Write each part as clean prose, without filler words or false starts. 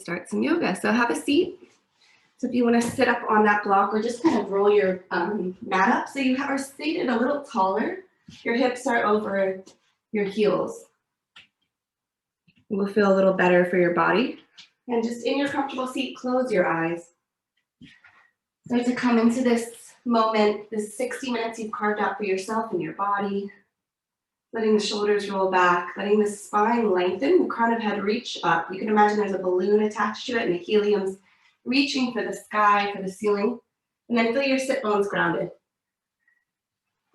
start some yoga. So have a seat. So if you want to sit up on that block or just kind of roll your mat up so you are seated a little taller. Your hips are over your heels. It will feel a little better for your body. And just in your comfortable seat, close your eyes. Start to come into this moment, this 60 minutes you've carved out for yourself and your body. Letting the shoulders roll back, letting the spine lengthen, the crown of head reach up. You can imagine there's a balloon attached to it and the helium's reaching for the sky, for the ceiling. And then feel your sit bones grounded.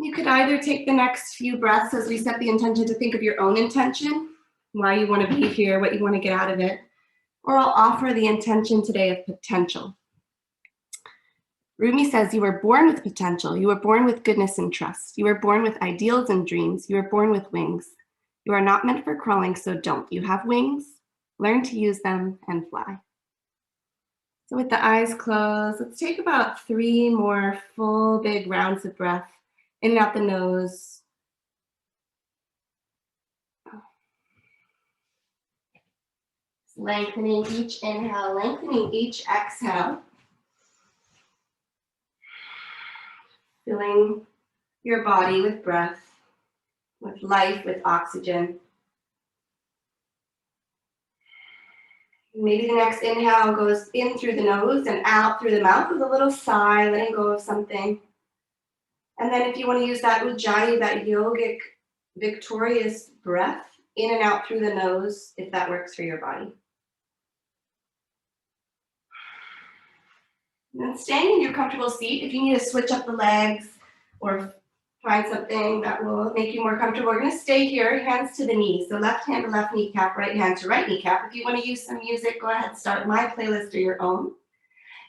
You could either take the next few breaths as we set the intention to think of your own intention, why you want to be here, what you want to get out of it, or I'll offer the intention today of potential. Rumi says you were born with potential. You were born with goodness and trust. You were born with ideals and dreams. You were born with wings. You are not meant for crawling, so don't. You have wings. Learn to use them and fly. So with the eyes closed, let's take about 3 more full, big rounds of breath in and out the nose. Lengthening each inhale, lengthening each exhale. Filling your body with breath, with life, with oxygen. Maybe the next inhale goes in through the nose and out through the mouth with a little sigh, letting go of something. And then if you want to use that ujjayi, that yogic, victorious breath, in and out through the nose, if that works for your body. And then staying in your comfortable seat, if you need to switch up the legs or find something that will make you more comfortable, we're going to stay here, hands to the knees. So left hand to left kneecap, right hand to right kneecap. If you want to use some music, go ahead, start my playlist or your own.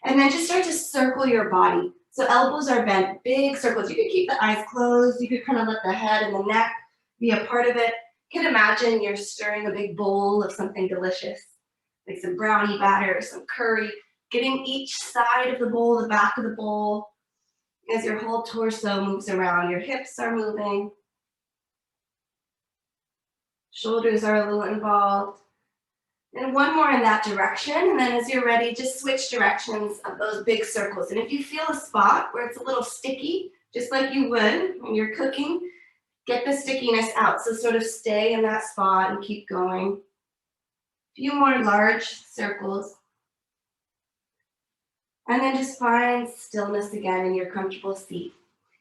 And then just start to circle your body. So elbows are bent, big circles. You could keep the eyes closed. You could kind of let the head and the neck be a part of it. You can imagine you're stirring a big bowl of something delicious, like some brownie batter, some curry. Getting each side of the bowl, the back of the bowl, as your whole torso moves around. Your hips are moving. Shoulders are a little involved. And one more in that direction. And then as you're ready, just switch directions of those big circles. And if you feel a spot where it's a little sticky, just like you would when you're cooking, get the stickiness out. So sort of stay in that spot and keep going. A few more large circles. And then just find stillness again in your comfortable seat.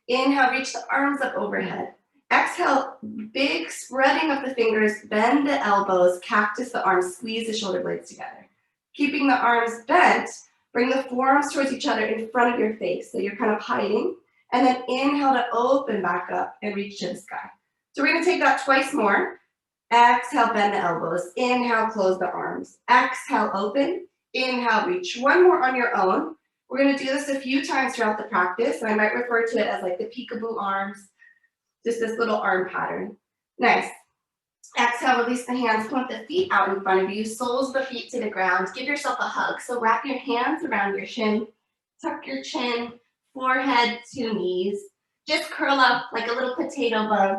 Inhale, reach the arms up overhead. Exhale, big spreading of the fingers, bend the elbows, cactus the arms, squeeze the shoulder blades together. Keeping the arms bent, bring the forearms towards each other in front of your face. So you're kind of hiding. And then inhale to open back up and reach to the sky. So we're going to take that twice more. Exhale, bend the elbows. Inhale, close the arms. Exhale, open. Inhale, reach. One more on your own. We're going to do this a few times throughout the practice, and I might refer to it as like the peekaboo arms, just this little arm pattern. Nice. Exhale, release the hands, point the feet out in front of you, soles of the feet to the ground. Give yourself a hug. So wrap your hands around your shin, tuck your chin, forehead to knees. Just curl up like a little potato bug.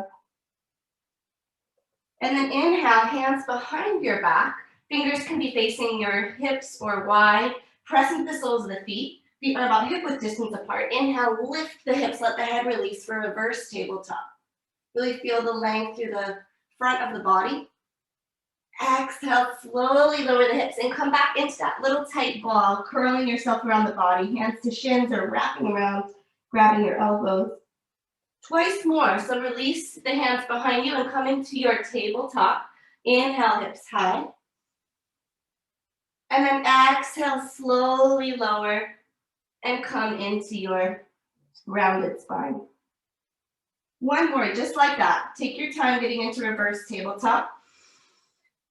And then inhale, hands behind your back. Fingers can be facing your hips or wide. Press into the soles of the feet. Feet are about hip-width distance apart. Inhale, lift the hips, let the head release for reverse tabletop. Really feel the length through the front of the body. Exhale, slowly lower the hips and come back into that little tight ball, curling yourself around the body. Hands to shins or wrapping around, grabbing your elbows. Twice more. So release the hands behind you and come into your tabletop. Inhale, hips high. And then exhale, slowly lower and come into your rounded spine. One more, just like that. Take your time getting into reverse tabletop.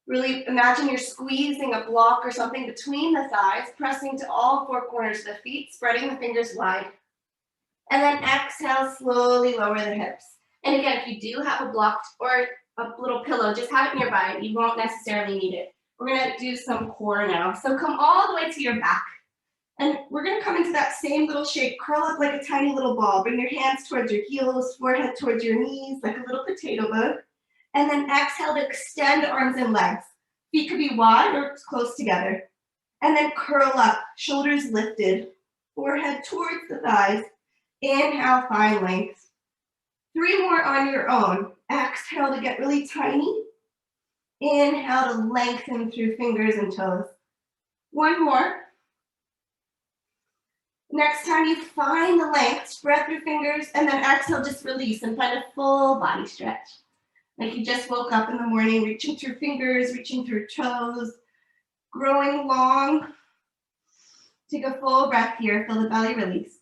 Really imagine you're squeezing a block or something between the thighs, pressing to all 4 corners of the feet, spreading the fingers wide. And then exhale, slowly lower the hips. And again, if you do have a block or a little pillow, just have it nearby. You won't necessarily need it. We're going to do some core now. So come all the way to your back. And we're going to come into that same little shape. Curl up like a tiny little ball. Bring your hands towards your heels, forehead towards your knees, like a little potato bug. And then exhale to extend arms and legs. Feet could be wide or close together. And then curl up, shoulders lifted, forehead towards the thighs. Inhale, find length. 3 more on your own. Exhale to get really tiny. Inhale to lengthen through fingers and toes. 1 more. Next time you find the length, spread through fingers, and then exhale, just release and find a full body stretch. Like you just woke up in the morning, reaching through fingers, reaching through toes, growing long. Take a full breath here, feel the belly release.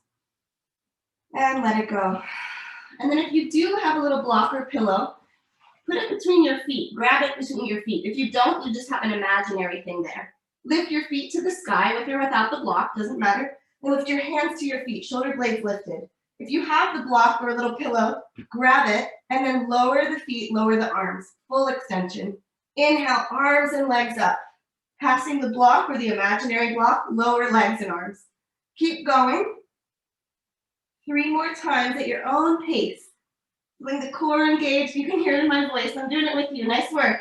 And let it go. And then if you do have a little block or pillow, put it between your feet. Grab it between your feet. If you don't, you just have an imaginary thing there. Lift your feet to the sky with or without the block, doesn't matter. And lift your hands to your feet, shoulder blades lifted. If you have the block or a little pillow, grab it and then lower the feet, lower the arms, full extension. Inhale, arms and legs up. Passing the block or the imaginary block, lower legs and arms. Keep going. 3 more times at your own pace. Feeling the core engaged. You can hear it in my voice. I'm doing it with you. Nice work.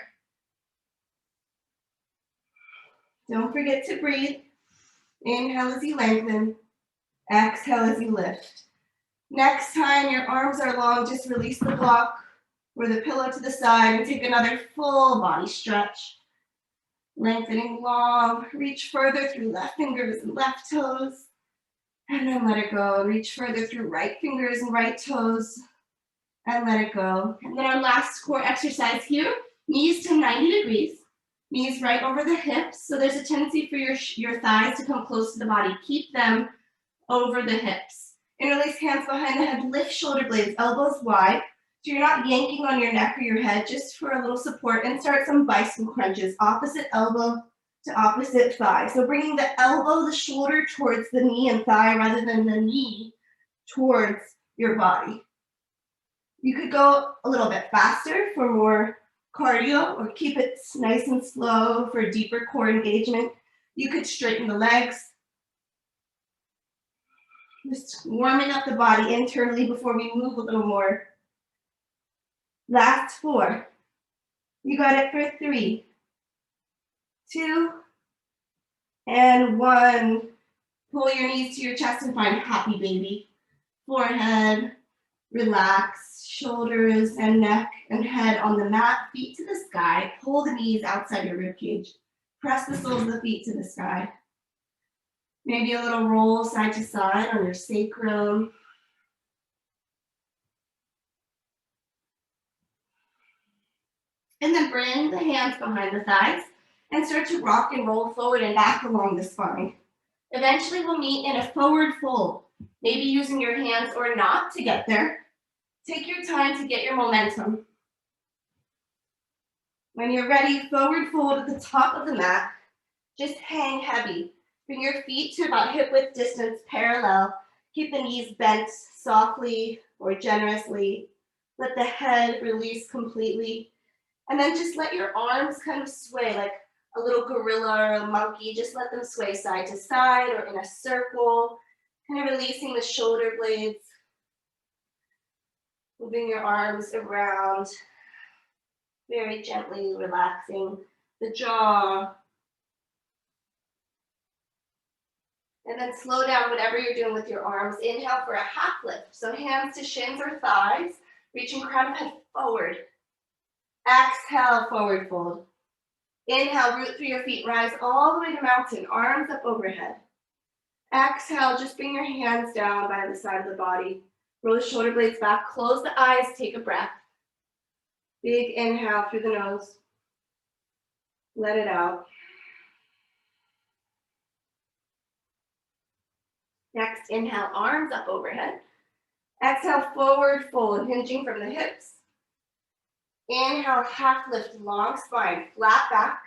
Don't forget to breathe. Inhale as you lengthen. Exhale as you lift. Next time your arms are long, just release the block or the pillow to the side and take another full body stretch. Lengthening long. Reach further through left fingers and left toes. And then let it go. Reach further through right fingers and right toes. And let it go. And then our last core exercise here, knees to 90 degrees. Knees right over the hips. So there's a tendency for your thighs to come close to the body. Keep them over the hips. Interlace hands behind the head. Lift shoulder blades, elbows wide. So you're not yanking on your neck or your head, just for a little support. And start some bicycle crunches. Opposite elbow to opposite thigh. So bringing the elbow, the shoulder towards the knee and thigh rather than the knee towards your body. You could go a little bit faster for more cardio or keep it nice and slow for deeper core engagement. You could straighten the legs. Just warming up the body internally before we move a little more. Last 4. You got it for 3, 2, and 1. Pull your knees to your chest and find happy baby. Forehead, relax, shoulders and neck and head on the mat, feet to the sky. Pull the knees outside your ribcage. Press the soles of the feet to the sky. Maybe a little roll side to side on your sacrum. And then bring the hands behind the thighs and start to rock and roll forward and back along the spine. Eventually we'll meet in a forward fold, maybe using your hands or not to get there. Take your time to get your momentum. When you're ready, forward fold at the top of the mat. Just hang heavy. Bring your feet to about hip width distance, parallel. Keep the knees bent softly or generously. Let the head release completely. And then just let your arms kind of sway like a little gorilla or a monkey. Just let them sway side to side or in a circle. Kind of releasing the shoulder blades. Moving your arms around. Very gently relaxing the jaw. And then slow down whatever you're doing with your arms. Inhale for a half lift. So hands to shins or thighs. Reaching crown of head forward. Exhale, forward fold. Inhale, root through your feet. Rise all the way to mountain. Arms up overhead. Exhale, just bring your hands down by the side of the body. Roll the shoulder blades back. Close the eyes. Take a breath. Big inhale through the nose. Let it out. Next, inhale, arms up overhead. Exhale, forward fold, hinging from the hips. Inhale, half lift, long spine, flat back.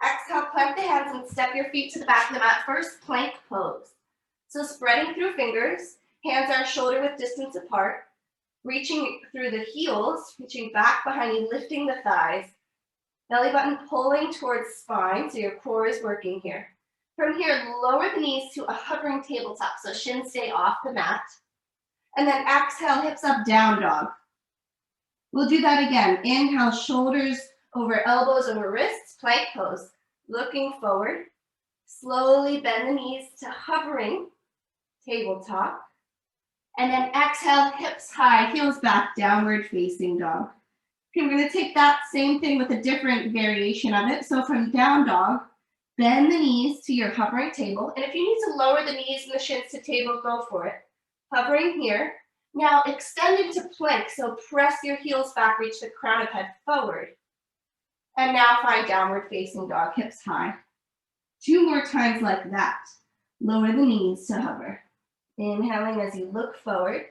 Exhale, plant the hands and step your feet to the back of the mat. First, plank pose. So spreading through fingers, hands are shoulder width distance apart. Reaching through the heels, reaching back behind you, lifting the thighs. Belly button pulling towards spine, so your core is working here. From here, lower the knees to a hovering tabletop, so shins stay off the mat. And then exhale, hips up, down dog. We'll do that again. Inhale, shoulders over elbows over wrists, plank pose. Looking forward. Slowly bend the knees to hovering tabletop. And then exhale, hips high, heels back, downward facing dog. Okay, we're gonna take that same thing with a different variation of it. So from down dog, bend the knees to your hovering table. And if you need to lower the knees and the shins to table, go for it. Hovering here. Now extend into plank. So press your heels back, reach the crown of head forward. And now find downward facing dog, hips high. 2 more times like that. Lower the knees to hover. Inhaling as you look forward.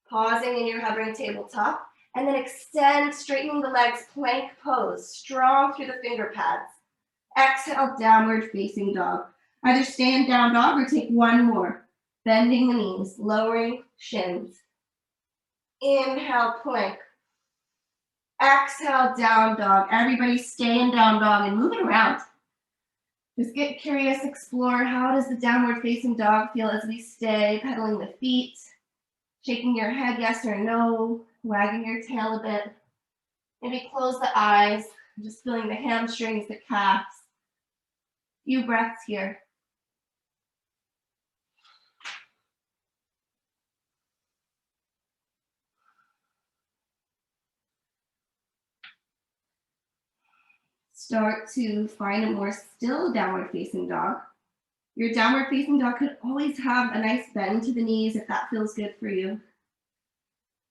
Pausing in your hovering tabletop. And then extend, straightening the legs, plank pose, strong through the finger pads. Exhale, downward facing dog. Either stay in down dog or take 1 more. Bending the knees, lowering shins. Inhale, plank. Exhale, down dog. Everybody stay in down dog and move it around. Just get curious, explore how does the downward facing dog feel as we stay, pedaling the feet, shaking your head yes or no, wagging your tail a bit. Maybe close the eyes, just feeling the hamstrings, the calves. Few breaths here. Start to find a more still downward facing dog. Your downward facing dog could always have a nice bend to the knees if that feels good for you.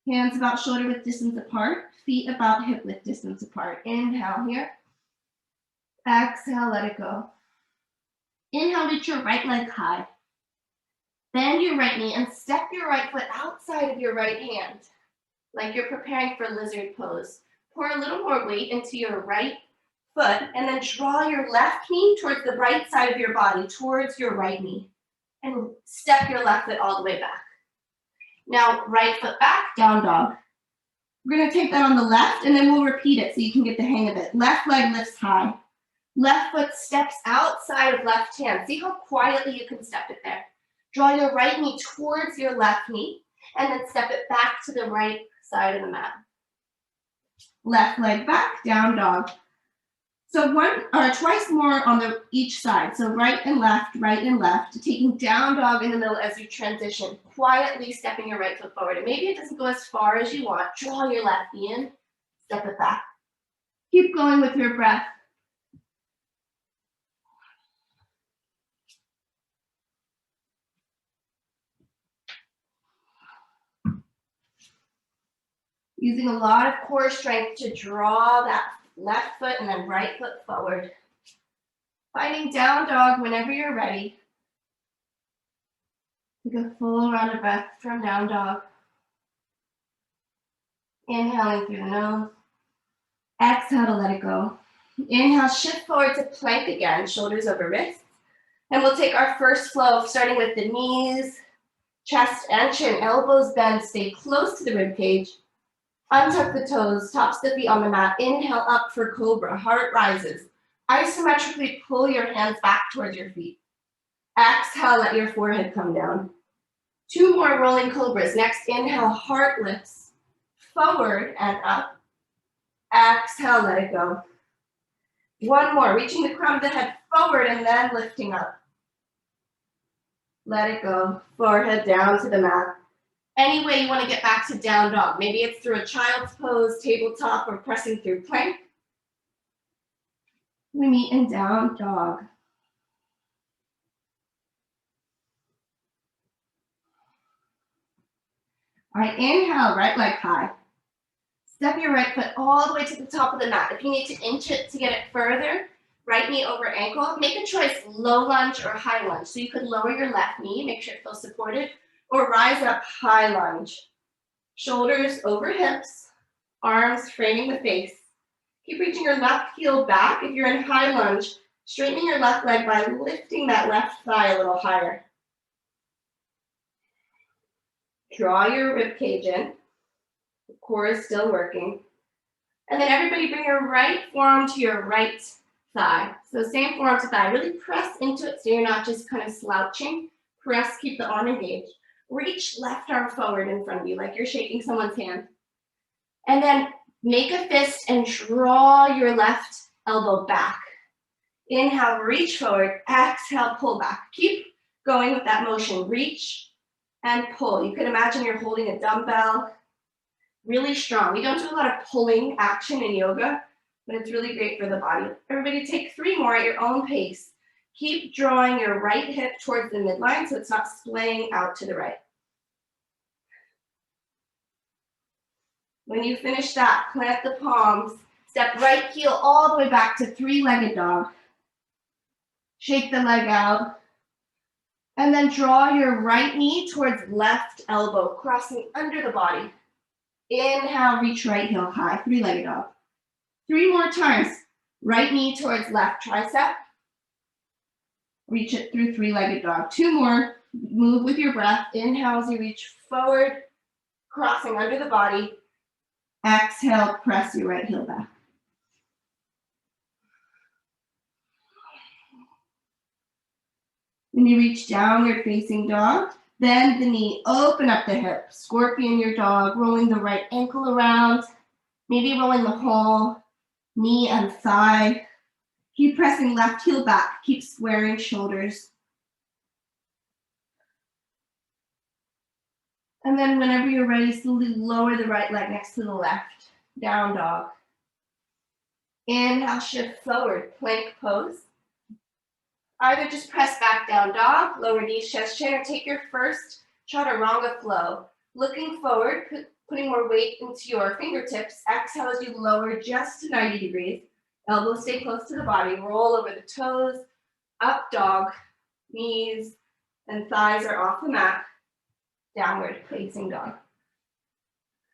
Hands about shoulder width distance apart, feet about hip width distance apart. Inhale here. Exhale, let it go. Inhale, reach your right leg high. Bend your right knee and step your right foot outside of your right hand, like you're preparing for lizard pose. Pour a little more weight into your right foot and then draw your left knee towards the right side of your body, towards your right knee. And step your left foot all the way back. Now, right foot back, down dog. We're gonna take that on the left and then we'll repeat it so you can get the hang of it. Left leg lifts high. Left foot steps outside of left hand. See how quietly you can step it there. Draw your right knee towards your left knee and then step it back to the right side of the mat. Left leg back, down dog. So twice more on each side. So right and left, taking down dog in the middle as you transition, quietly stepping your right foot forward. And maybe it doesn't go as far as you want. Draw your left knee in, step it back. Keep going with your breath. Using a lot of core strength to draw that left foot and then right foot forward. Finding down dog whenever you're ready. Take a full round of breath from down dog. Inhaling through the nose. Exhale to let it go. Inhale, shift forward to plank again, shoulders over wrists. And we'll take our first flow, starting with the knees, chest and chin, elbows bend, stay close to the rib cage. Untuck the toes, tops the feet on the mat. Inhale up for cobra, heart rises. Isometrically pull your hands back towards your feet. Exhale, let your forehead come down. 2 more rolling cobras. Next, inhale, heart lifts forward and up. Exhale, let it go. 1 more, reaching the crown of the head forward and then lifting up. Let it go, forehead down to the mat. Any way you want to get back to down dog. Maybe it's through a child's pose, tabletop, or pressing through plank. We meet in down dog. All right, inhale, right leg high. Step your right foot all the way to the top of the mat. If you need to inch it to get it further, right knee over ankle, make a choice, low lunge or high lunge. So you could lower your left knee, make sure it feels supported, or rise up, high lunge. Shoulders over hips, arms framing the face. Keep reaching your left heel back. If you're in high lunge, straightening your left leg by lifting that left thigh a little higher. Draw your rib cage in. The core is still working. And then everybody bring your right forearm to your right thigh. So same forearm to thigh. Really press into it so you're not just kind of slouching. Press, keep the arm engaged. Reach left arm forward in front of you like you're shaking someone's hand. And then make a fist and draw your left elbow back. Inhale, reach forward. Exhale, pull back. Keep going with that motion. Reach and pull. You can imagine you're holding a dumbbell, really strong. We don't do a lot of pulling action in yoga, but it's really great for the body. Everybody take 3 more at your own pace. Keep drawing your right hip towards the midline so it's not splaying out to the right. When you finish that, plant the palms. Step right heel all the way back to 3-legged dog. Shake the leg out. And then draw your right knee towards left elbow, crossing under the body. Inhale, reach right heel high, 3-legged dog. 3 more times. Right knee towards left tricep. Reach it through 3-legged dog. 2 more. Move with your breath. Inhale as you reach forward, crossing under the body. Exhale, press your right heel back. When you reach downward facing dog, bend the knee, open up the hip, scorpion your dog, rolling the right ankle around, maybe rolling the whole knee and thigh. Keep pressing left heel back, keep squaring shoulders. And then whenever you're ready, slowly lower the right leg next to the left, down dog. Inhale, shift forward, plank pose. Either just press back down dog, lower knees, chest, chin, or take your first chaturanga flow. Looking forward, putting more weight into your fingertips. Exhale as you lower just to 90 degrees. Elbows stay close to the body. Roll over the toes, up dog, knees and thighs are off the mat. Downward facing dog.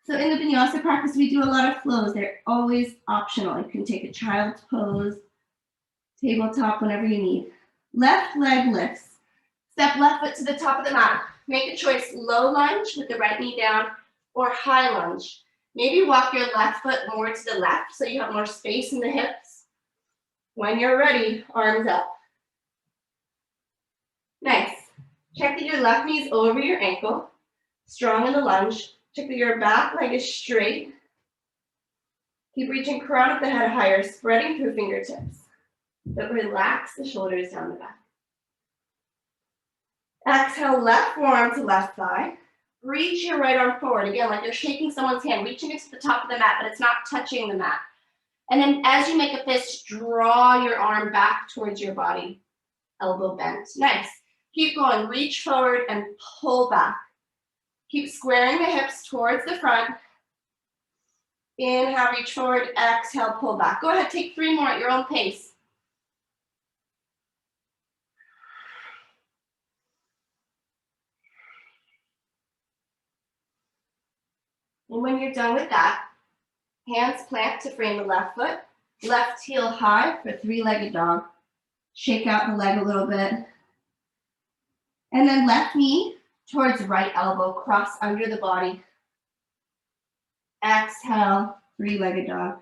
So in the Vinyasa practice, we do a lot of flows. They're always optional. You can take a child's pose, tabletop, whenever you need. Left leg lifts. Step left foot to the top of the mat. Make a choice, low lunge with the right knee down or high lunge. Maybe walk your left foot more to the left so you have more space in the hips. When you're ready, arms up. Nice. Check that your left knee is over your ankle. Strong in the lunge. Check that your back leg is straight. Keep reaching crown of the head higher, spreading through fingertips. But relax the shoulders down the back. Exhale, left forearm to left thigh. Reach your right arm forward. Again, like you're shaking someone's hand, reaching it to the top of the mat, but it's not touching the mat. And then as you make a fist, draw your arm back towards your body. Elbow bent. Nice. Keep going. Reach forward and pull back. Keep squaring the hips towards the front. Inhale, reach forward. Exhale, pull back. Go ahead, take 3 more at your own pace. And when you're done with that, hands plant to frame the left foot, left heel high for 3-legged dog. Shake out the leg a little bit. And then left knee towards right elbow, cross under the body. Exhale, 3-legged dog.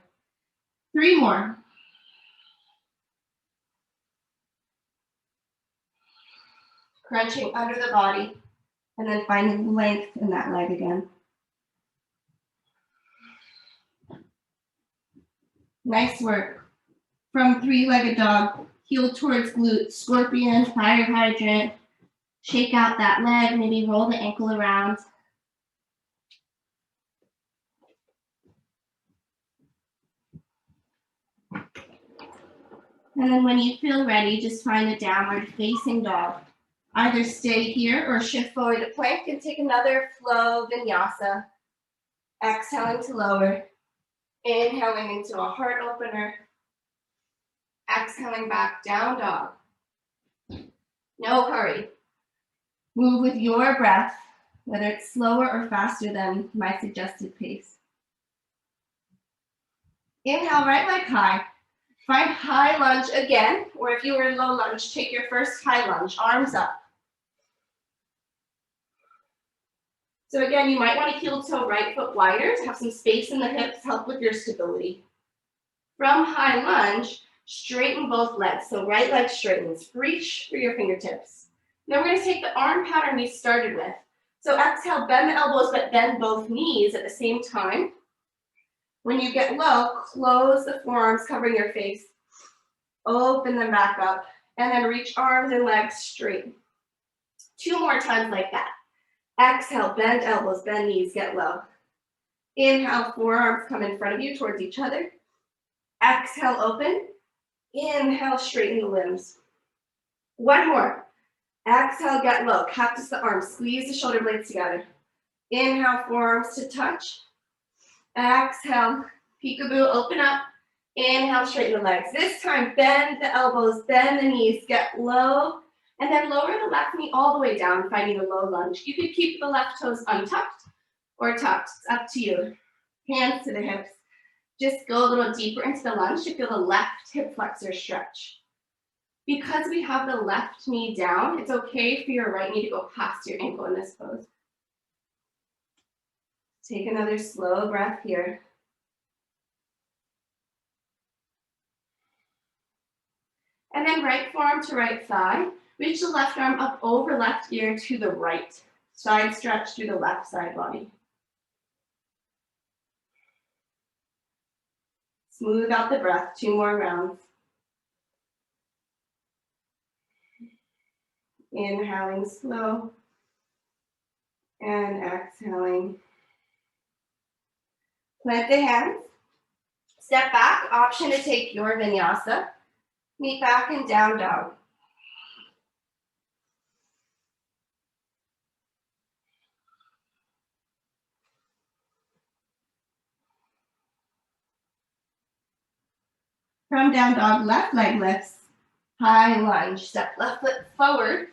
3 more. Crunching under the body, and then finding length in that leg again. Nice work. From 3-legged dog, heel towards glute, scorpion, fire hydrant. Shake out that leg, maybe roll the ankle around. And then when you feel ready, just find a downward facing dog. Either stay here or shift forward to plank and take another flow vinyasa. Exhaling to lower. Inhaling into a heart opener. Exhaling back, down dog. No hurry. Move with your breath, whether it's slower or faster than my suggested pace. Inhale, right leg high. Find high lunge again, or if you were in low lunge, take your first high lunge, arms up. So again, you might want to heel toe right foot wider to have some space in the hips, help with your stability. From high lunge, straighten both legs. So right leg straightens, reach for your fingertips. Now we're going to take the arm pattern we started with. So exhale, bend the elbows, but bend both knees at the same time. When you get low, close the forearms, covering your face. Open them back up. And then reach arms and legs straight. 2 more times like that. Exhale, bend elbows, bend knees, get low. Inhale, forearms come in front of you towards each other. Exhale, open. Inhale, straighten the limbs. One more. Exhale, get low. Cactus the arms. Squeeze the shoulder blades together. Inhale, forearms to touch. Exhale, peekaboo, open up. Inhale, straighten the legs. This time, bend the elbows, bend the knees, get low. And then lower the left knee all the way down, finding a low lunge. You could keep the left toes untucked or tucked. It's up to you. Hands to the hips. Just go a little deeper into the lunge to feel the left hip flexor stretch. Because we have the left knee down, it's okay for your right knee to go past your ankle in this pose. Take another slow breath here. And then right forearm to right thigh. Reach the left arm up over left ear to the right. Side stretch through the left side body. Smooth out the breath, 2 more rounds. Inhaling slow and exhaling. Plant the hands. Step back, option to take your vinyasa. Meet back in down dog. From down dog, left leg lifts. High lunge, step left foot forward.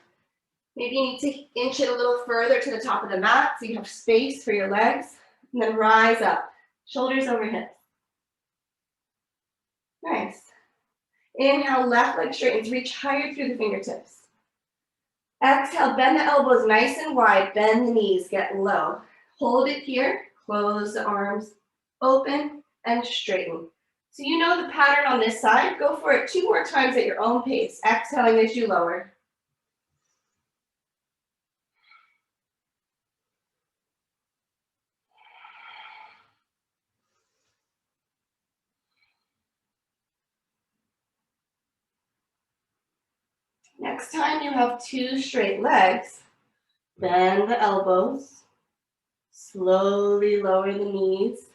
Maybe you need to inch it a little further to the top of the mat so you have space for your legs. And then rise up, shoulders over hips. Nice. Inhale, left leg straightens, reach higher through the fingertips. Exhale, bend the elbows nice and wide, bend the knees, get low. Hold it here, close the arms, open and straighten. So you know the pattern on this side, go for it 2 more times at your own pace, exhaling as you lower. Next time you have 2 straight legs, bend the elbows, slowly lower the knees,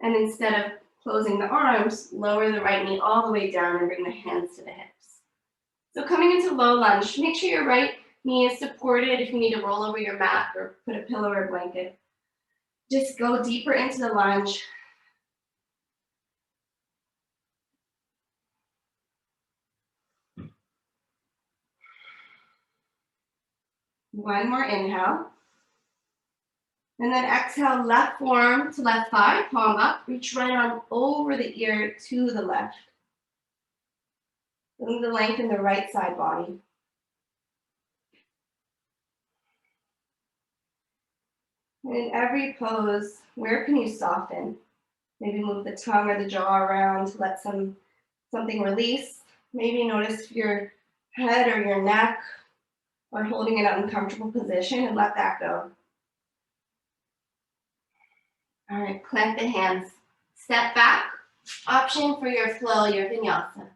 and instead of closing the arms, lower the right knee all the way down and bring the hands to the hips. So coming into low lunge, make sure your right knee is supported. If you need to roll over your mat or put a pillow or a blanket, just go deeper into the lunge. One more inhale. And then exhale, left forearm to left thigh, palm up. Reach right arm over the ear to the left. Feeling the length in the right side body. And in every pose, where can you soften? Maybe move the tongue or the jaw around to let something release. Maybe notice your head or your neck are holding in an uncomfortable position and let that go. All right, plant the hands. Step back. Option for your flow, your vinyasa.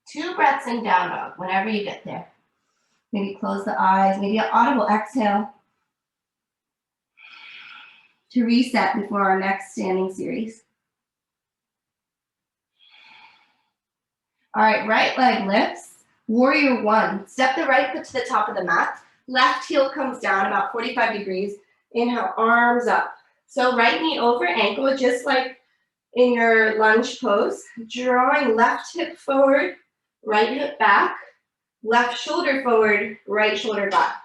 Two breaths in down dog whenever you get there. Maybe close the eyes, maybe an audible exhale to reset before our next standing series. All right, right leg lifts, warrior one. Step the right foot to the top of the mat. Left heel comes down about 45 degrees. Inhale, arms up. So right knee over ankle, just like in your lunge pose. Drawing left hip forward, right hip back. Left shoulder forward, right shoulder back.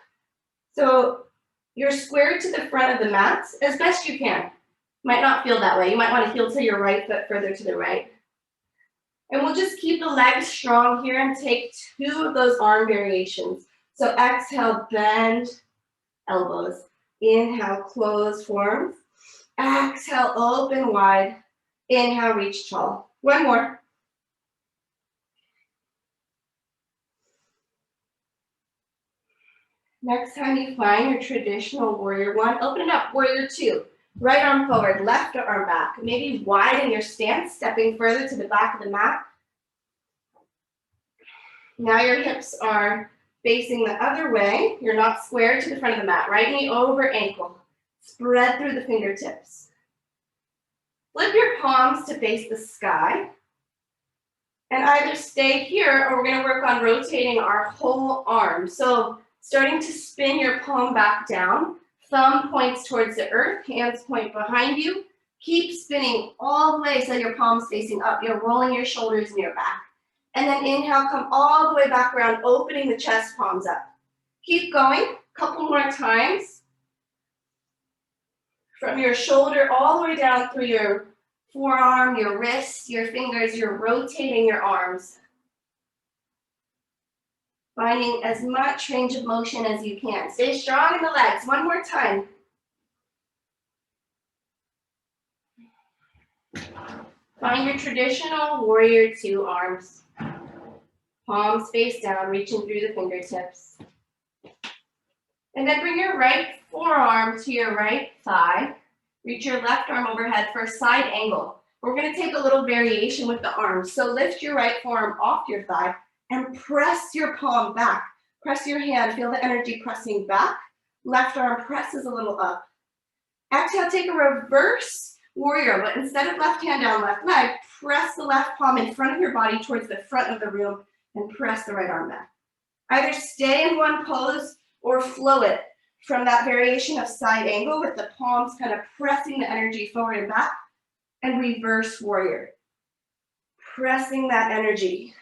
So you're squared to the front of the mat as best you can. Might not feel that way. You might want to heel to your right foot further to the right. And we'll just keep the legs strong here and take 2 of those arm variations. So exhale, bend elbows. Inhale, close forearms. Exhale, open wide. Inhale, reach tall. One more. Next time you find your traditional warrior one, open it up, warrior two. Right arm forward, left arm back. Maybe widen your stance, stepping further to the back of the mat. Now your hips are facing the other way. You're not square to the front of the mat. Right knee over ankle. Spread through the fingertips. Flip your palms to face the sky. And either stay here or we're going to work on rotating our whole arm. So starting to spin your palm back down. Thumb points towards the earth, hands point behind you. Keep spinning all the way so your palm's facing up. You're rolling your shoulders in your back. And then inhale, come all the way back around, opening the chest, palms up. Keep going, a couple more times. From your shoulder all the way down through your forearm, your wrists, your fingers, you're rotating your arms. Finding as much range of motion as you can. Stay strong in the legs. One more time. Find your traditional warrior two arms. Palms face down, reaching through the fingertips. And then bring your right forearm to your right thigh. Reach your left arm overhead for a side angle. We're going to take a little variation with the arms. So lift your right forearm off your thigh and press your palm back. Press your hand, feel the energy pressing back. Left arm presses a little up. Exhale, take a reverse warrior, but instead of left hand down, left leg, press the left palm in front of your body towards the front of the room and press the right arm back. Either stay in one pose or flow it from that variation of side angle with the palms kind of pressing the energy forward and back, and reverse warrior. Pressing that energy.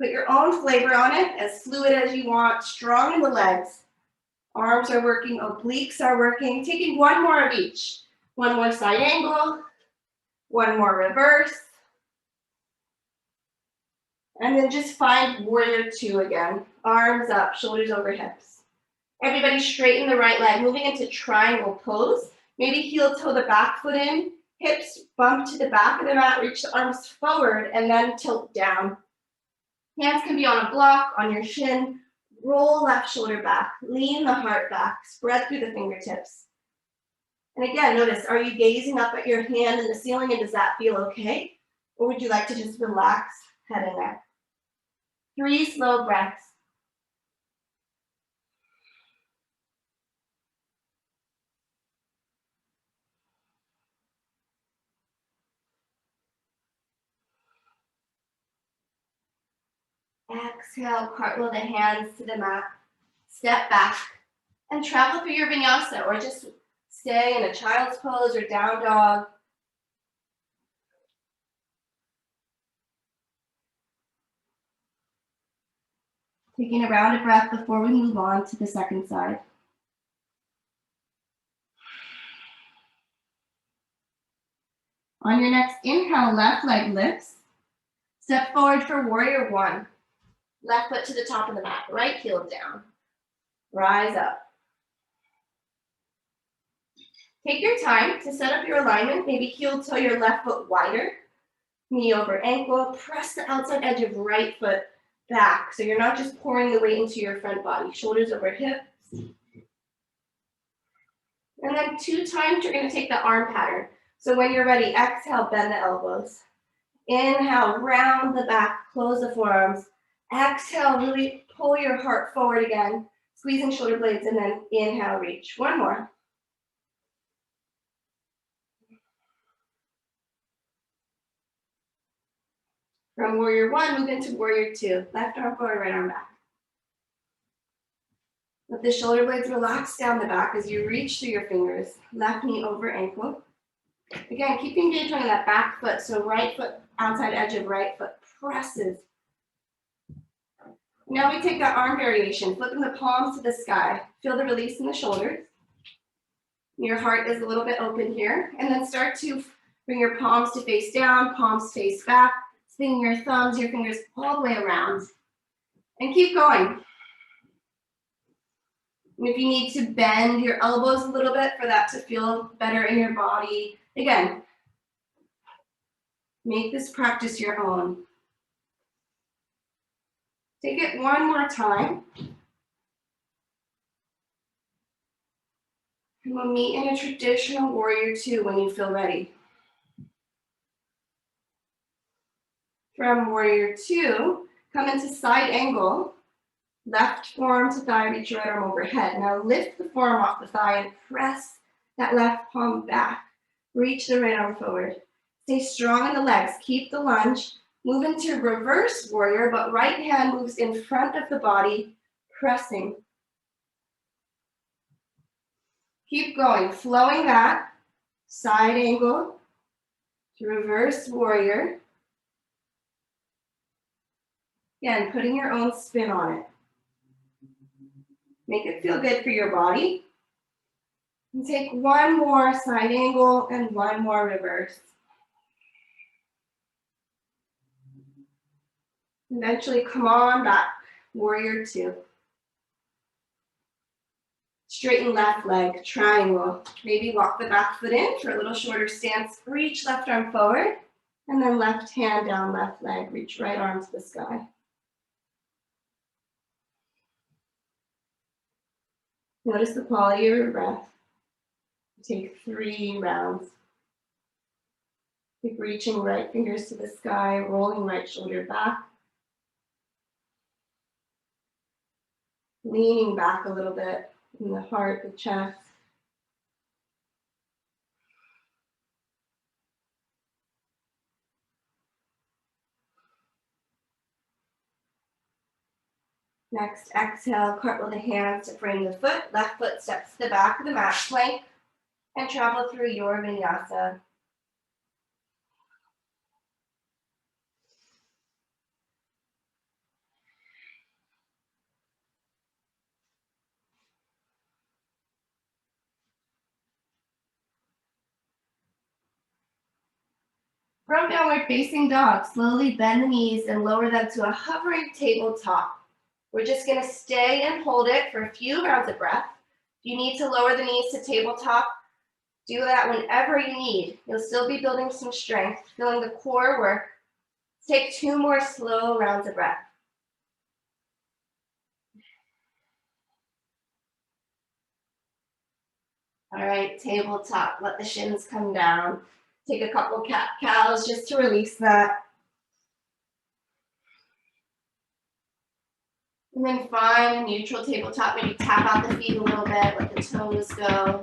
Put your own flavor on it, as fluid as you want, strong in the legs. Arms are working, obliques are working. Taking one more of each. One more side angle, one more reverse. And then just find warrior two again. Arms up, shoulders over hips. Everybody straighten the right leg, moving into triangle pose. Maybe heel toe the back foot in, hips bump to the back of the mat, reach the arms forward, and then tilt down. Hands can be on a block, on your shin. Roll left shoulder back, lean the heart back, spread through the fingertips. And again, notice, are you gazing up at your hand in the ceiling and does that feel okay? Or would you like to just relax head and neck? 3 slow breaths. Exhale, cartwheel the hands to the mat. Step back and travel through your vinyasa, or just stay in a child's pose or down dog. Taking a round of breath before we move on to the second side. On your next inhale, left leg lifts. Step forward for warrior one. Left foot to the top of the mat, right heel down. Rise up. Take your time to set up your alignment. Maybe heel toe your left foot wider. Knee over ankle. Press the outside edge of right foot back. So you're not just pouring the weight into your front body. Shoulders over hips. And then 2 times you're going to take the arm pattern. So when you're ready, exhale, bend the elbows. Inhale, round the back, close the forearms. Exhale, really pull your heart forward again, squeezing shoulder blades, and then inhale, reach. One more. From warrior one, move into warrior two. Left arm forward, right arm back. Let the shoulder blades relax down the back as you reach through your fingers. Left knee over ankle. Again, keep engagement on that back foot, so right foot, outside edge of right foot presses. Now we take that arm variation, flipping the palms to the sky. Feel the release in the shoulders. Your heart is a little bit open here. And then start to bring your palms to face down, palms face back, spinning your thumbs, your fingers all the way around. And keep going. And if you need to bend your elbows a little bit for that to feel better in your body, again, make this practice your own. Take it one more time. And we'll meet in a traditional warrior two when you feel ready. From warrior two, come into side angle. Left forearm to thigh, reach your right arm overhead. Now lift the forearm off the thigh and press that left palm back. Reach the right arm forward. Stay strong in the legs. Keep the lunge. Move into reverse warrior, but right hand moves in front of the body, pressing. Keep going, flowing that. Side angle to reverse warrior. Again, putting your own spin on it. Make it feel good for your body. And take one more side angle and one more reverse. Eventually come on back, warrior two. Straighten left leg, triangle. Maybe walk the back foot in for a little shorter stance. Reach left arm forward, and then left hand down left leg. Reach right arm to the sky. Notice the quality of your breath. Take 3 rounds. Keep reaching right fingers to the sky, rolling right shoulder back. Leaning back a little bit in the heart, the chest. Next, exhale, cartwheel the hands to frame the foot. Left foot steps to the back of the mat plank and travel through your vinyasa. From downward facing dog, slowly bend the knees and lower them to a hovering tabletop. We're just gonna stay and hold it for a few rounds of breath. If you need to lower the knees to tabletop, do that whenever you need. You'll still be building some strength, feeling the core work. Take 2 more slow rounds of breath. All right, tabletop, let the shins come down. Take a couple cat-cows just to release that. And then find a neutral tabletop, maybe tap out the feet a little bit, let the toes go.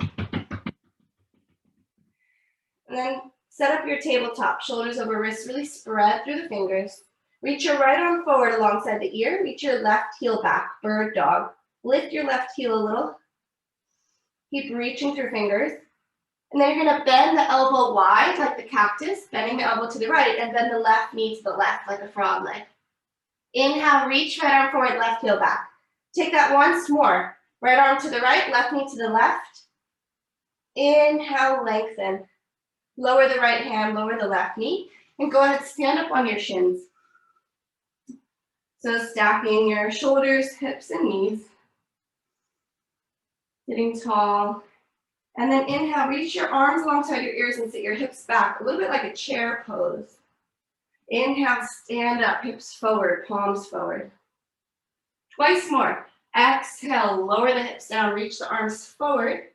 And then set up your tabletop, shoulders over wrists, really spread through the fingers. Reach your right arm forward alongside the ear, reach your left heel back, bird dog. Lift your left heel a little. Keep reaching through fingers. And then you're gonna bend the elbow wide like the cactus, bending the elbow to the right, and bend the left knee to the left like a frog leg. Inhale, reach right arm forward, left heel back. Take that once more. Right arm to the right, left knee to the left. Inhale, lengthen. Lower the right hand, lower the left knee, and go ahead, stand up on your shins. So stacking your shoulders, hips, and knees. Sitting tall. And then inhale, reach your arms alongside your ears and sit your hips back, a little bit like a chair pose. Inhale, stand up, hips forward, palms forward. Twice more. Exhale, lower the hips down, reach the arms forward.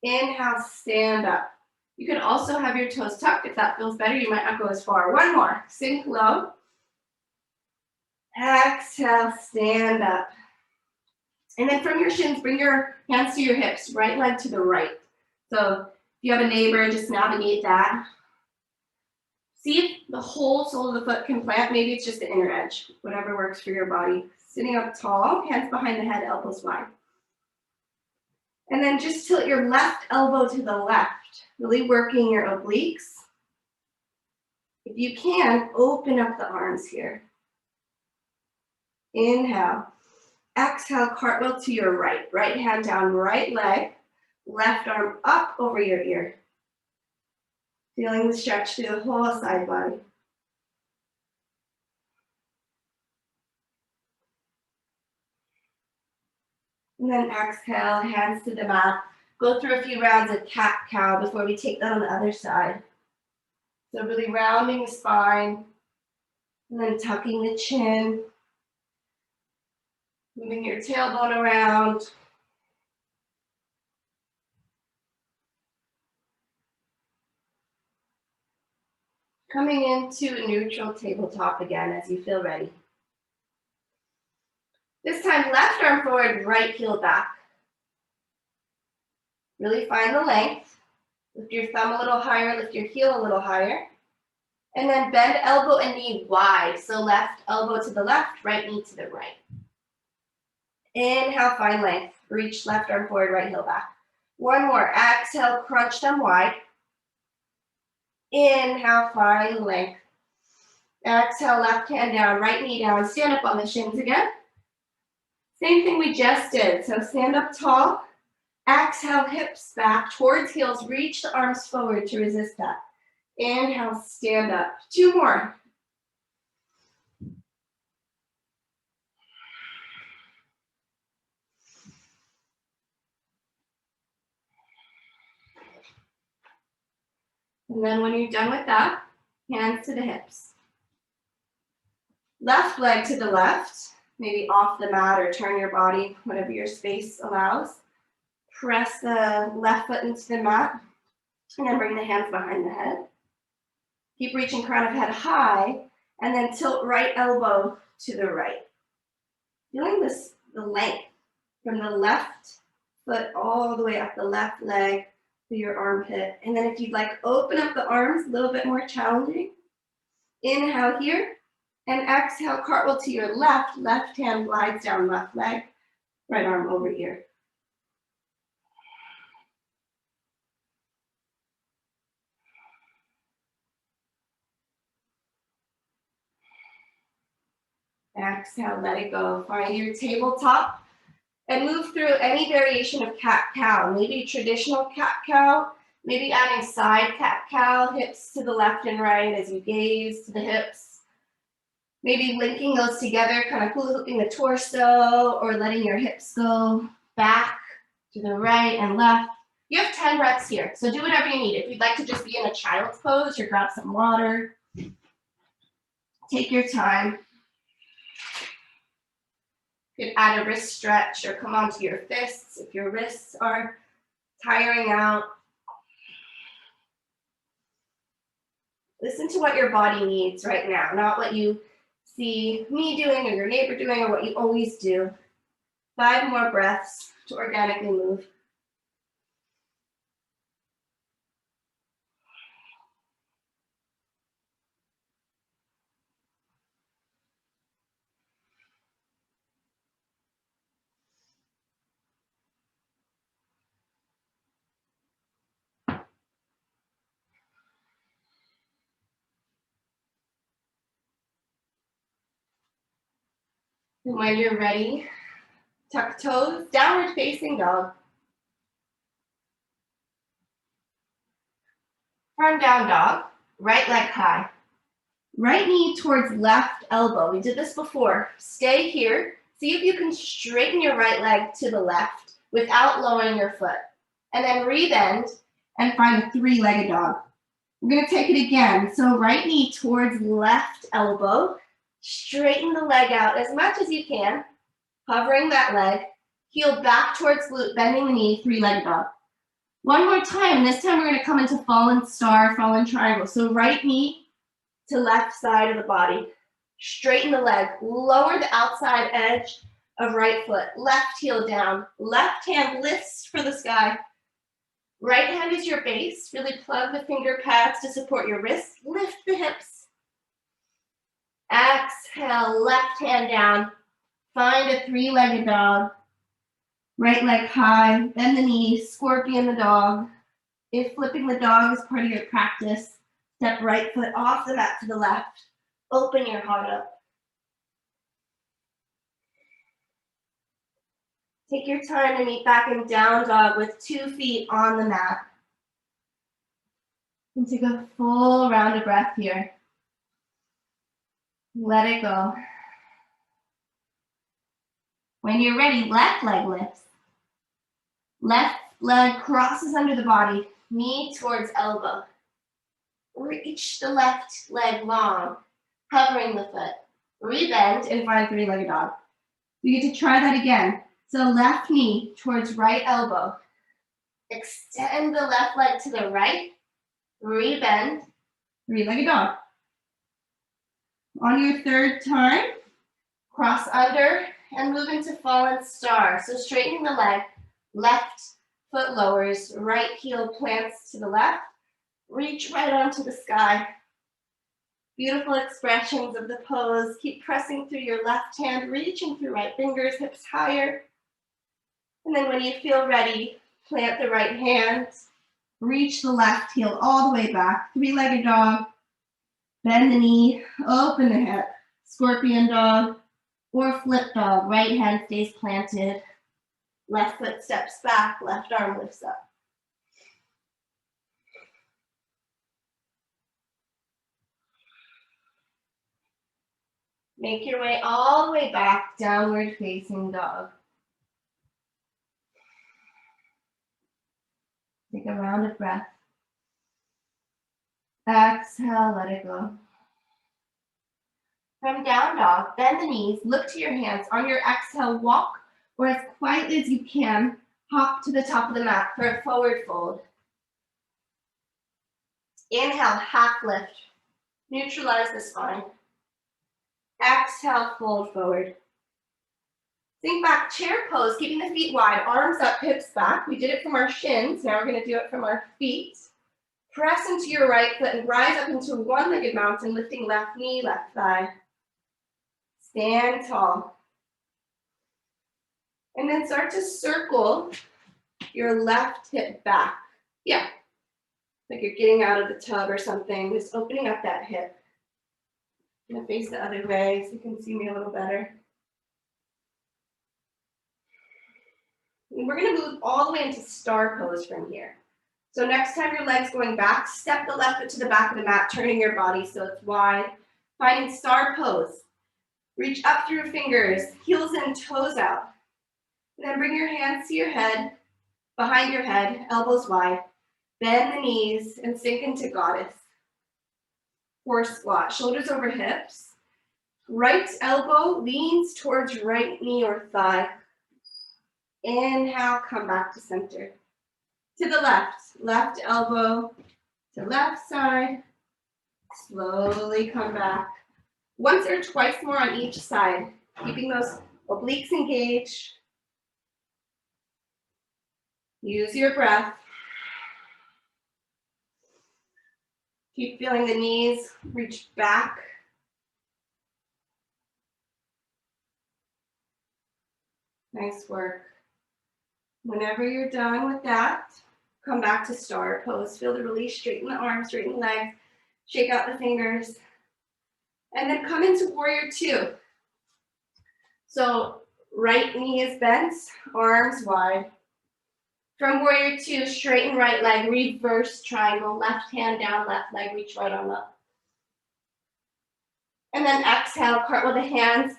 Inhale, stand up. You can also have your toes tucked if that feels better. You might not go as far. One more. Sink low. Exhale, stand up. And then from your shins, bring your hands to your hips, right leg to the right. So if you have a neighbor, just navigate that. See if the whole sole of the foot can plant. Maybe it's just the inner edge, whatever works for your body. Sitting up tall, hands behind the head, elbows wide. And then just tilt your left elbow to the left, really working your obliques. If you can, open up the arms here. Inhale. Exhale, cartwheel to your right. Right hand down, right leg. Left arm up over your ear. Feeling the stretch through the whole side body. And then exhale, hands to the mat. Go through a few rounds of cat-cow before we take that on the other side. So really rounding the spine, and then tucking the chin. Moving your tailbone around. Coming into a neutral tabletop again as you feel ready. This time, left arm forward, right heel back. Really find the length. Lift your thumb a little higher, lift your heel a little higher. And then bend elbow and knee wide. So left elbow to the left, right knee to the right. Inhale, find length. Reach left arm forward, right heel back. One more. Exhale, crunch them wide. Inhale, find length. Exhale, left hand down, right knee down. Stand up on the shins again. Same thing we just did. So stand up tall. Exhale, hips back towards heels. Reach the arms forward to resist that. Inhale, stand up. Two more. And then when you're done with that, hands to the hips. Left leg to the left, maybe off the mat or turn your body, whatever your space allows. Press the left foot into the mat, and then bring the hands behind the head. Keep reaching crown of head high, and then tilt right elbow to the right. Feeling this, the length from the left foot all the way up the left leg to your armpit. And then if you'd like, open up the arms, a little bit more challenging. Inhale here, and exhale, cartwheel to your left. Left hand glides down left leg, right arm over ear. Exhale, let it go. Find your tabletop and move through any variation of cat-cow. Maybe traditional cat-cow, maybe adding side cat-cow, hips to the left and right as you gaze to the hips. Maybe linking those together, kind of hula hooping the torso or letting your hips go back to the right and left. You have 10 reps here, so do whatever you need. If you'd like to just be in a child's pose or grab some water, take your time. You could add a wrist stretch or come onto your fists if your wrists are tiring out. Listen to what your body needs right now, not what you see me doing or your neighbor doing or what you always do. 5 more breaths to organically move. And when you're ready, tuck toes, downward facing dog. Front down dog, right leg high. Right knee towards left elbow. We did this before. Stay here. See if you can straighten your right leg to the left without lowering your foot. And then rebend and find a 3-legged dog. We're going to take it again. So right knee towards left elbow. Straighten the leg out as much as you can. Hovering that leg. Heel back towards glute, bending the knee, 3-legged dog. One more time. This time we're going to come into fallen star, fallen triangle. So right knee to left side of the body. Straighten the leg. Lower the outside edge of right foot. Left heel down. Left hand lifts for the sky. Right hand is your base. Really plug the finger pads to support your wrists. Lift the hips. Exhale, left hand down. Find a 3-legged dog. Right leg high. Bend the knee. Scorpion the dog. If flipping the dog is part of your practice, step right foot off the mat to the left. Open your heart up. Take your time to meet back in down dog with 2 feet on the mat. And take a full round of breath here. Let it go. When you're ready, left leg lifts. Left leg crosses under the body, knee towards elbow. Reach the left leg long, hovering the foot. Rebend and find 3-legged dog. You get to try that again. So left knee towards right elbow. Extend the left leg to the right. Rebend. Three-legged dog. On your third time, cross under and move into fallen star. So straightening the leg, left foot lowers, right heel plants to the left. Reach right onto the sky. Beautiful expressions of the pose. Keep pressing through your left hand, reaching through right fingers, hips higher. And then when you feel ready, plant the right hand, reach the left heel all the way back. Three-legged dog, bend the knee, open the hip. Scorpion dog or flip dog. Right hand stays planted. Left foot steps back, left arm lifts up. Make your way all the way back, downward facing dog. Take a round of breath. Exhale, let it go. From down dog, bend the knees, look to your hands. On your exhale, walk, or as quietly as you can, hop to the top of the mat for a forward fold. Inhale, half lift. Neutralize the spine. Exhale, fold forward. Sink back, chair pose, keeping the feet wide, arms up, hips back. We did it from our shins. Now we're going to do it from our feet. Press into your right foot and rise up into one-legged mountain, lifting left knee, left thigh. Stand tall. And then start to circle your left hip back. Yeah, like you're getting out of the tub or something, just opening up that hip. I'm going to face the other way so you can see me a little better. And we're going to move all the way into star pose from here. So next time your leg's going back, step the left foot to the back of the mat, turning your body so it's wide. Finding star pose. Reach up through fingers, heels in, toes out. And then bring your hands to your head, behind your head, elbows wide. Bend the knees and sink into goddess. Horse squat, shoulders over hips. Right elbow leans towards right knee or thigh. Inhale, come back to center. To the left, left elbow to left side. Slowly come back. Once or twice more on each side, keeping those obliques engaged. Use your breath. Keep feeling the knees reach back. Nice work. Whenever you're done with that, come back to star pose. Feel the release, straighten the arms, straighten the legs, shake out the fingers. And then come into warrior two. So right knee is bent, arms wide. From warrior two, straighten right leg, reverse triangle, left hand down, left leg, reach right on up. And then exhale, cartwheel the hands.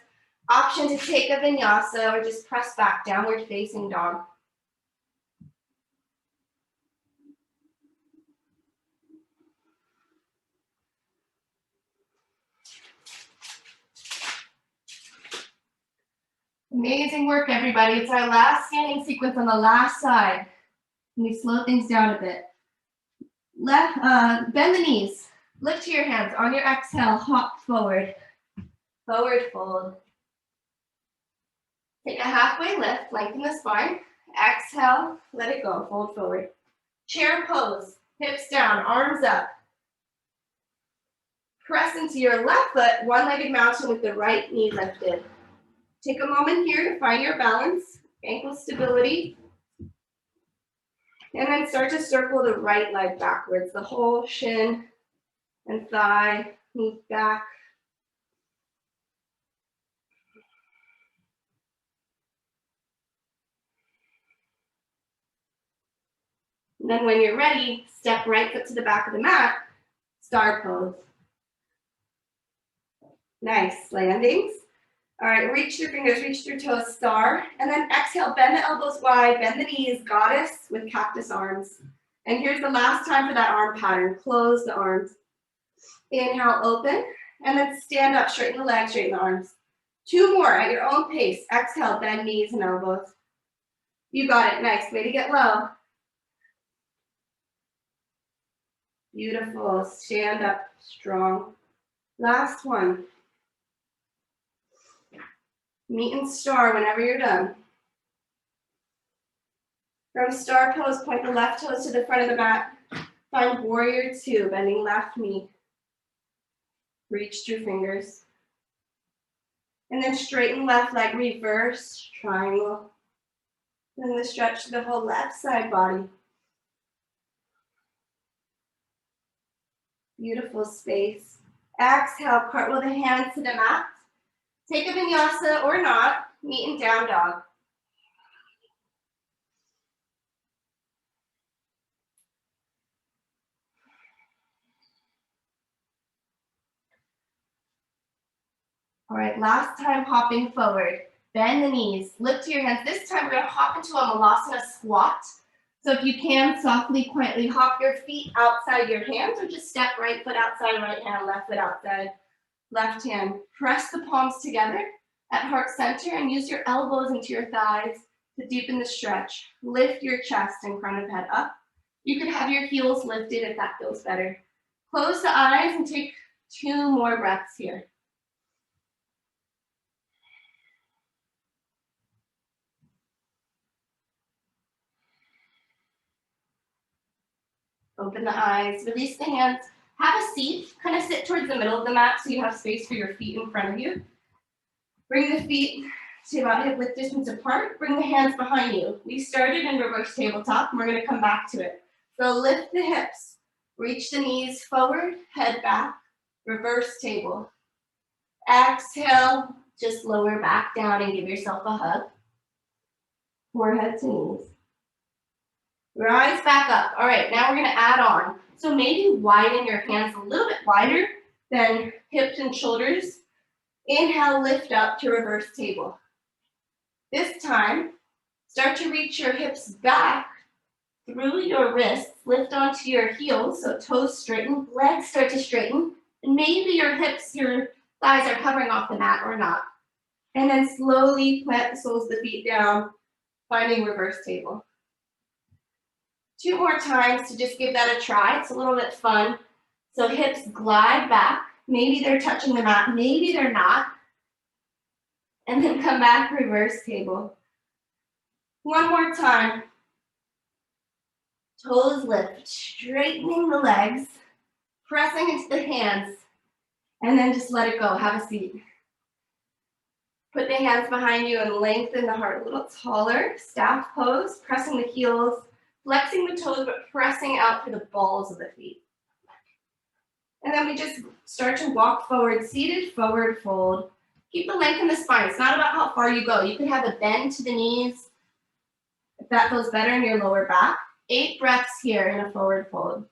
Option to take a vinyasa or just press back, downward facing dog. Amazing work, everybody. It's our last standing sequence on the last side. Let me slow things down a bit. Bend the knees. Lift to your hands. On your exhale, hop forward. Forward fold. Take a halfway lift, lengthen the spine. Exhale, let it go, fold forward. Chair pose, hips down, arms up. Press into your left foot, one-legged mountain with the right knee lifted. Take a moment here to find your balance, ankle stability. And then start to circle the right leg backwards. The whole shin and thigh move back. And then when you're ready, step right foot to the back of the mat, star pose. Nice, landings. All right, reach your fingers, reach your toes, star. And then exhale, bend the elbows wide, bend the knees, goddess with cactus arms. And here's the last time for that arm pattern. Close the arms. Inhale, open. And then stand up, straighten the legs, straighten the arms. 2 more at your own pace. Exhale, bend knees and elbows. You got it. Nice. Way to get low. Beautiful. Stand up strong. Last one. Meet in star whenever you're done. From star pose, point the left toes to the front of the mat. Find warrior 2, bending left knee. Reach through fingers. And then straighten left leg, reverse triangle. Then the stretch to the whole left side body. Beautiful space. Exhale, cartwheel the hands to the mat. Take a vinyasa or not, meet in down dog. All right, last time hopping forward. Bend the knees, lift your hands. This time we're gonna hop into a malasana squat. So if you can, softly, quietly hop your feet outside your hands, or just step right foot outside, right hand, left foot outside, left hand. Press the palms together at heart center and use your elbows into your thighs to deepen the stretch. Lift your chest and crown of head up. You could have your heels lifted if that feels better. Close the eyes and take 2 more breaths here. Open the eyes, release the hands. Have a seat, kind of sit towards the middle of the mat so you have space for your feet in front of you. Bring the feet to about hip width distance apart. Bring the hands behind you. We started in reverse tabletop and we're gonna come back to it. So lift the hips, reach the knees forward, head back, reverse table. Exhale, just lower back down and give yourself a hug. Forehead to knees. Rise back up. All right, now we're gonna add on. So maybe widen your hands a little bit wider than hips and shoulders. Inhale, lift up to reverse table. This time, start to reach your hips back through your wrists. Lift onto your heels, so toes straighten, legs start to straighten, and maybe your hips, your thighs are covering off the mat or not. And then slowly plant the soles of the feet down, finding reverse table. 2 more times to just give that a try. It's a little bit fun. So hips glide back. Maybe they're touching the mat, maybe they're not. And then come back, reverse table. 1 more time. Toes lift, straightening the legs, pressing into the hands, and then just let it go. Have a seat. Put the hands behind you and lengthen the heart a little taller. Staff pose, pressing the heels, flexing the toes, but pressing out through the balls of the feet. And then we just start to walk forward, seated, forward fold. Keep the length in the spine. It's not about how far you go. You can have a bend to the knees if that feels better in your lower back. 8 breaths here in a forward fold.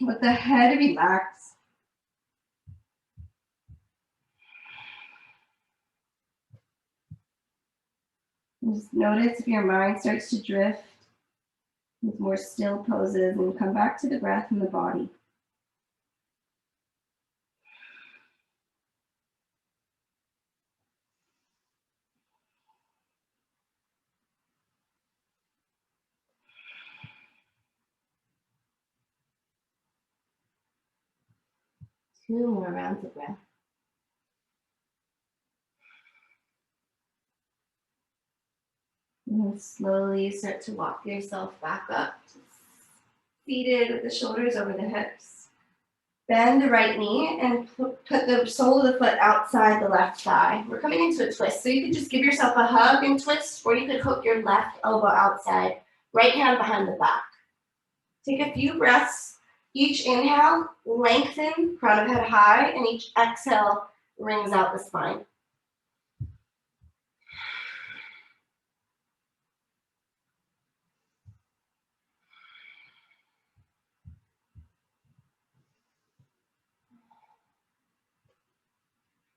Let the head relax. Just notice if your mind starts to drift with more still poses, and come back to the breath and the body. Two more rounds of breath. And then slowly start to walk yourself back up. Seated with the shoulders over the hips. Bend the right knee and put the sole of the foot outside the left thigh. We're coming into a twist. So you could just give yourself a hug and twist, or you could hook your left elbow outside, right hand behind the back. Take a few breaths. Each inhale, lengthen, crown of head high, and each exhale rings out the spine.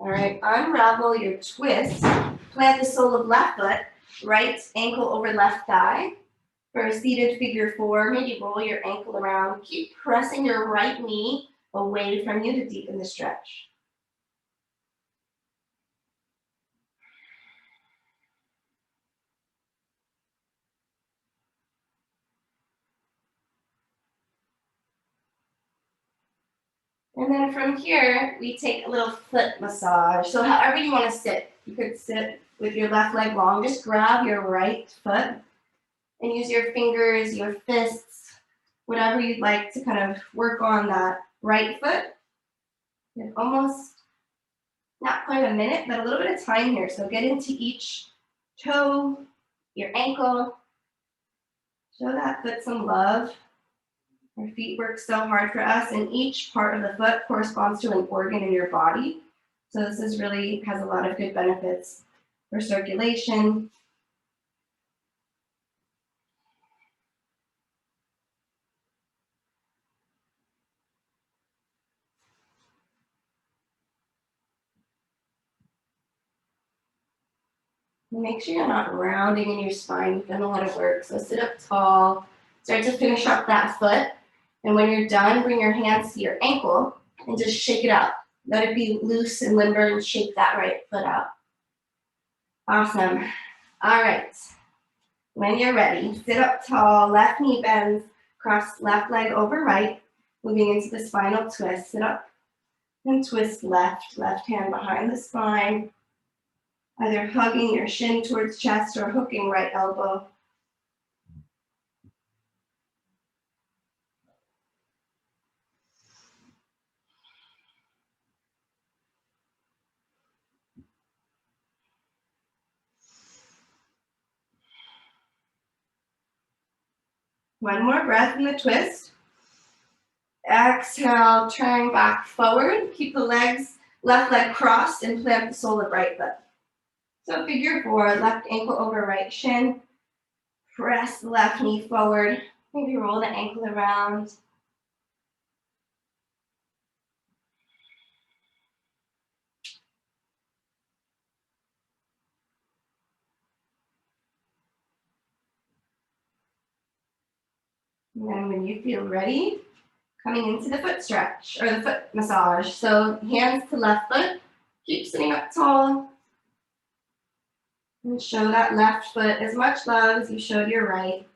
All right, unravel your twist. Plant the sole of left foot, right ankle over left thigh. For a seated figure 4, maybe roll your ankle around. Keep pressing your right knee away from you to deepen the stretch. And then from here, we take a little foot massage. So however you want to sit, you could sit with your left leg long. Just grab your right foot and use your fingers, your fists, whatever you'd like to kind of work on that right foot. You have almost not quite a minute, but a little bit of time here. So get into each toe, your ankle. Show that foot some love. Our feet work so hard for us, and each part of the foot corresponds to an organ in your body. So this is really has a lot of good benefits for circulation. Make sure you're not rounding in your spine. You've done a lot of work. So sit up tall. Start to finish up that foot. And when you're done, bring your hands to your ankle and just shake it out. Let it be loose and limber and shake that right foot out. Awesome. All right. When you're ready, sit up tall, left knee bends, cross left leg over right, moving into the spinal twist. Sit up and twist left hand behind the spine, either hugging your shin towards chest or hooking right elbow. One more breath in the twist. Exhale, turn back forward. Keep the left leg crossed and plant the sole of right foot. So figure four, left ankle over right shin. Press the left knee forward. Maybe roll the ankle around. And then when you feel ready, coming into the foot stretch or the foot massage. So hands to left foot. Keep sitting up tall. And show that left foot as much love as you showed your right.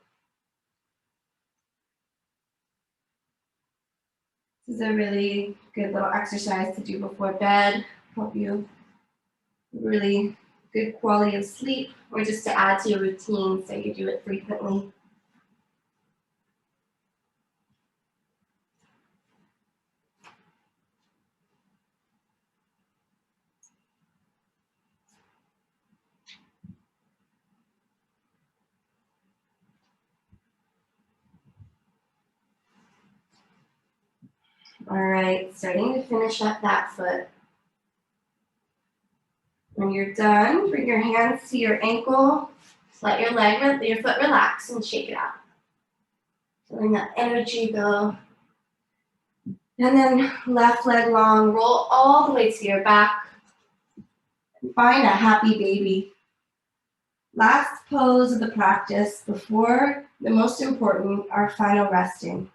This is a really good little exercise to do before bed. Help you really good quality of sleep, or just to add to your routine so you do it frequently. All right, starting to finish up that foot. When you're done, bring your hands to your ankle. Let your foot relax and shake it out. Letting that energy go. And then left leg long, roll all the way to your back. And find a happy baby. Last pose of the practice before the most important, our final resting.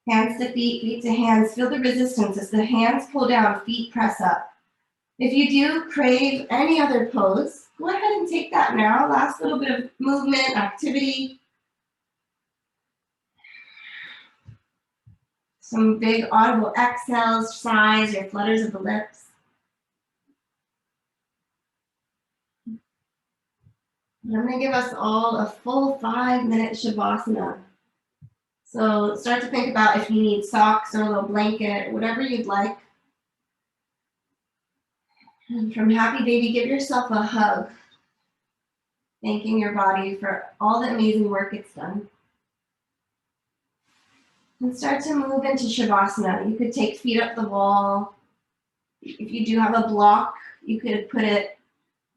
Hands to feet, feet to hands. Feel the resistance as the hands pull down, feet press up. If you do crave any other pose, go ahead and take that now. Last little bit of movement, activity. Some big audible exhales, sighs, or flutters of the lips. And I'm going to give us all a full 5-minute Shavasana. So start to think about if you need socks or a little blanket, whatever you'd like. And from Happy Baby, give yourself a hug, thanking your body for all the amazing work it's done. And start to move into Shavasana. You could take feet up the wall. If you do have a block, you could put it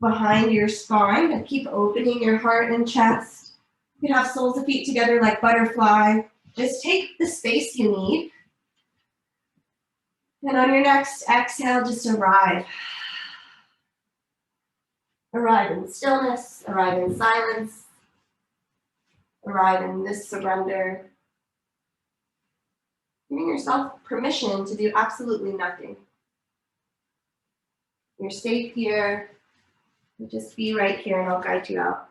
behind your spine and keep opening your heart and chest. You could have soles of feet together like butterfly. Just take the space you need. And on your next exhale, just arrive. Arrive in stillness, arrive in silence, arrive in this surrender. Giving yourself permission to do absolutely nothing. You're safe here. Just be right here and I'll guide you out.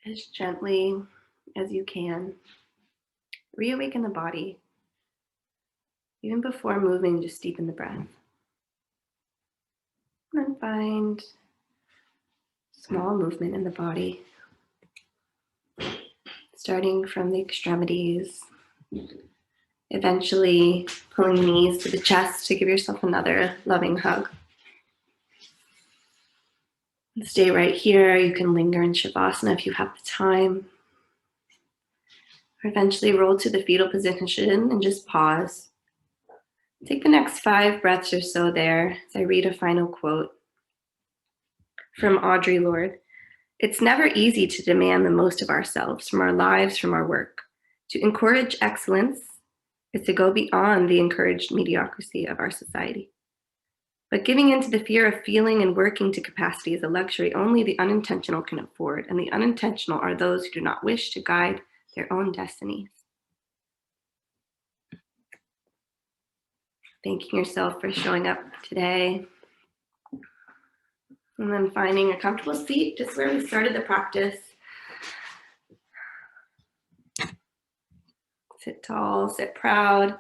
as gently as you can. Reawaken the body. Even before moving, just deepen the breath. And then find small movement in the body, starting from the extremities, eventually pulling the knees to the chest to give yourself another loving hug. Stay right here. You can linger in Shavasana if you have the time. Or eventually roll to the fetal position and just pause. Take the next 5 breaths or so there as I read a final quote from Audre Lorde. It's never easy to demand the most of ourselves, from our lives, from our work. To encourage excellence is to go beyond the encouraged mediocrity of our society. But giving in to the fear of feeling and working to capacity is a luxury only the unintentional can afford, and the unintentional are those who do not wish to guide their own destinies. Thanking yourself for showing up today. And then finding a comfortable seat, just where we started the practice. Sit tall, sit proud.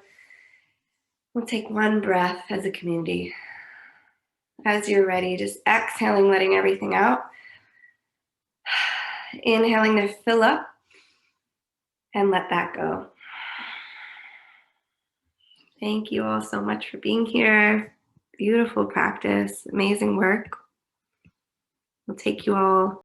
We'll take one breath as a community. As you're ready, just exhaling, letting everything out. Inhaling to fill up and let that go. Thank you all so much for being here. Beautiful practice, amazing work. We'll take you all